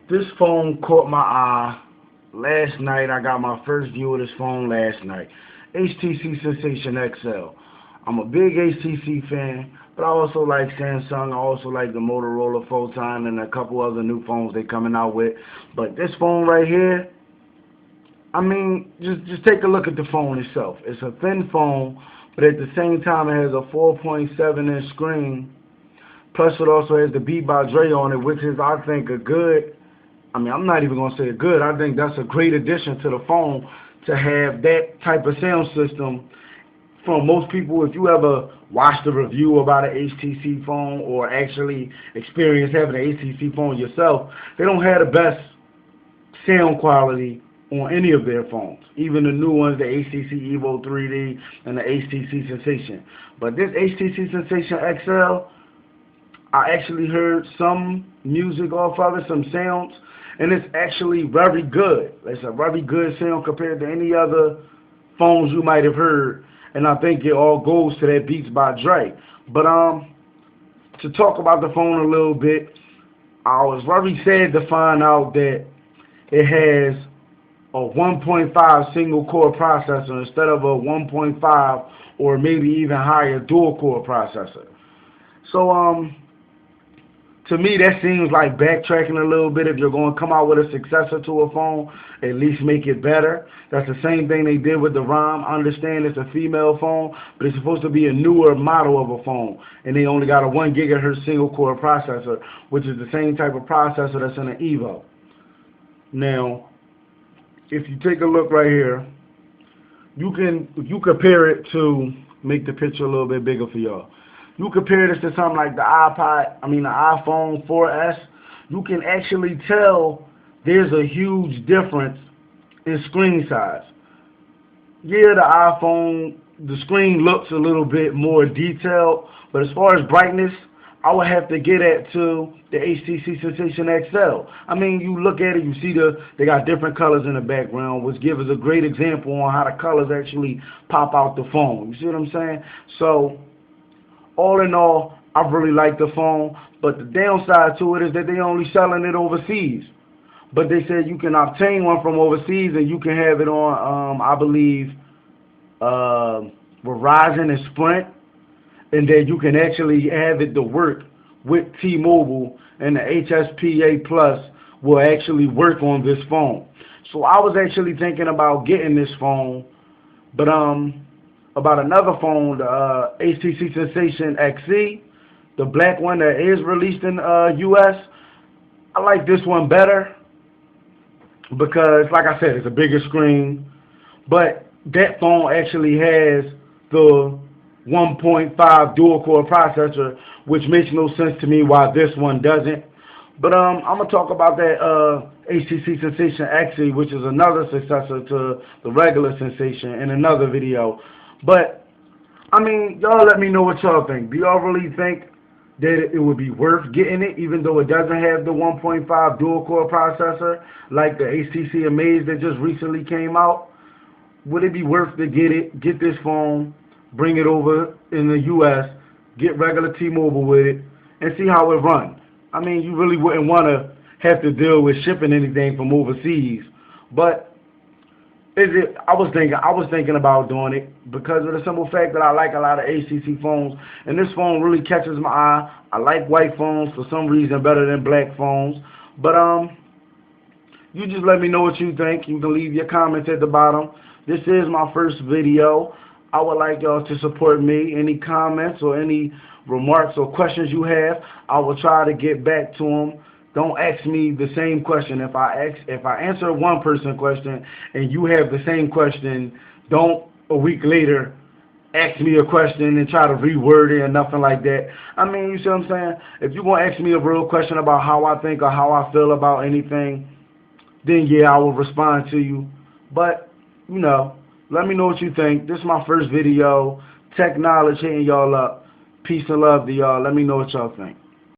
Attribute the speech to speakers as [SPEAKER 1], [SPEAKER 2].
[SPEAKER 1] This phone caught my eye last night. I got my first view of this phone last night. HTC Sensation XL. I'm a big HTC fan, but I also like Samsung. I also like the Motorola Photon and a couple other new phones they're coming out with. But this phone right here, I mean, just take a look at the phone itself. It's a thin phone, but at the same time it has a 4.7-inch screen. Plus it also has the Beat by Dre on it, which is, I think, a good, I'm not even going to say a good, I think that's a great addition to the phone to have that type of sound system. For most people, if you ever watched a review about an HTC phone or actually experienced having an HTC phone yourself, they don't have the best sound quality on any of their phones. Even the new ones, the HTC Evo 3D and the HTC Sensation. But this HTC Sensation XL, I actually heard some music off of it, some sounds, and it's actually very good. It's a very good sound compared to any other phones you might have heard, and I think it all goes to that Beats by Dre. But to talk about the phone a little bit, I was very sad to find out that it has a 1.5 single core processor instead of a 1.5 or maybe even higher dual core processor. So to me, that seems like backtracking a little bit. If you're going to come out with a successor to a phone, at least make it better. That's the same thing they did with the ROM. I understand it's a female phone, but it's supposed to be a newer model of a phone, and they only got a 1 gigahertz single core processor, which is the same type of processor that's in an Evo. Now, if you take a look right here, you compare it to, make the picture a little bit bigger for y'all. You compare this to something like the iPhone 4S, you can actually tell there's a huge difference in screen size. Yeah, the screen looks a little bit more detailed, but as far as brightness, I would have to get at to the HTC Sensation XL. I mean, you look at it, you see they got different colors in the background, which gives us a great example on how the colors actually pop out the phone. You see what I'm saying? So, all in all, I really like the phone, but the downside to it is that they're only selling it overseas. But they said you can obtain one from overseas and you can have it on, I believe, Verizon and Sprint, and that you can actually have it to work with T-Mobile, and the HSPA Plus will actually work on this phone. So I was actually thinking about getting this phone, but about another phone, the HTC Sensation XC, the black one that is released in US. I like this one better because, like I said, it's a bigger screen, but that phone actually has the 1.5 dual-core processor, which makes no sense to me why this one doesn't. But I'm going to talk about that HTC Sensation XC, which is another successor to the regular Sensation, in another video. But, I mean, y'all let me know what y'all think. Do y'all really think that it would be worth getting it, even though it doesn't have the 1.5 dual-core processor, like the HTC Amaze that just recently came out? Would it be worth to get this phone, bring it over in the U.S., get regular T-Mobile with it, and see how it runs? I mean, you really wouldn't want to have to deal with shipping anything from overseas, but I was thinking about doing it because of the simple fact that I like a lot of HTC phones, and this phone really catches my eye. I like white phones for some reason better than black phones. But you just let me know what you think. You can leave your comments at the bottom. This is my first video. I would like y'all to support me. Any comments or any remarks or questions you have, I will try to get back to them. Don't ask me the same question. If I answer a one-person question and you have the same question, don't a week later ask me a question and try to reword it or nothing like that. I mean, you see what I'm saying? If you're going to ask me a real question about how I think or how I feel about anything, then yeah, I will respond to you. But, you know, let me know what you think. This is my first video. Tech knowledge hitting y'all up. Peace and love to y'all. Let me know what y'all think.